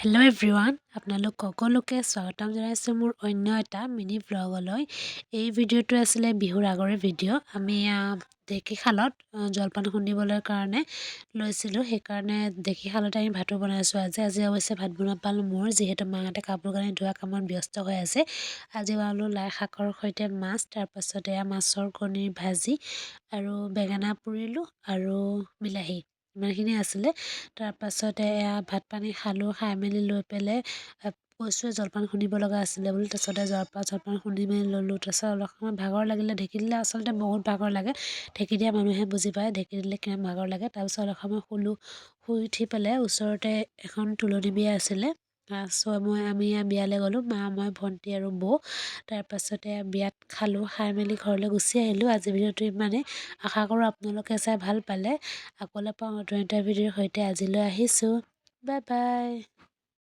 Hello' everyone, আপোনালোক সকলোকে স্বাগতম জনাইছোঁ মোৰ অন্য এটা মিনি ব্লগলৈ। এই ভিডিঅ'টো আছিলে বিহুৰ আগৰে ভিডিঅ'। আমি ঢেঁকীশালত জলপান খুন্দিবলৈ কাৰণে লৈছিলোঁ। সেইকাৰণে ঢেঁকীশালতে আমি ভাতো বনাইছোঁ আজি অৱশ্যে ভাত বনোৱা পাল মোৰ, যিহেতু মাহঁতে কাপোৰ কানি ধোৱা কামত ব্যস্ত হৈ আছে। আজি বনালোঁ লাই শাকৰ সৈতে মাছ, তাৰপাছত এয়া মাছৰ কণীৰ ভাজি আৰু বেঙেনা পুৰিলোঁ আৰু বিলাহী, ইমানখিনি আছিলে। তাৰপাছতে এয়া ভাত পানী খালোঁ, খাই মেলি লৈ পেলাই কৈছোঁ জলপান খুন্দিব লগা আছিলে বুলি। তাৰপাছতে জলপান খুন্দি মেলি ল'লোঁ। তাৰপাছত অলপ সময় ভাগৰ লাগিলে, ঢেঁকী দিলে আচলতে বহুত ভাগৰ লাগে। ঢেঁকী দিয়া মানুহে বুজি পায় ঢেঁকী দিলে কিমান ভাগৰ লাগে। তাৰপিছত অলপ সময় শুলোঁ, শুই উঠি পেলাই ওচৰতে এখন তুলনি বিয়া আছিলে। আমি বিয়ালৈ গ'লোঁ, মা মই ভণ্টি আৰু বৌ। তাৰপাছতে বিয়াত খালোঁ, খাই মেলি ঘৰলৈ গুচি আহিলোঁ। আজি ভিডিঅ'টো ইমানেই, আশা কৰোঁ আপোনালোকে চাই ভাল পালে। আকৌ লগ পাম নতুন এটা ভিডিঅ'ৰ সৈতে। আজিলৈ আহিছোঁ, বাই বাই।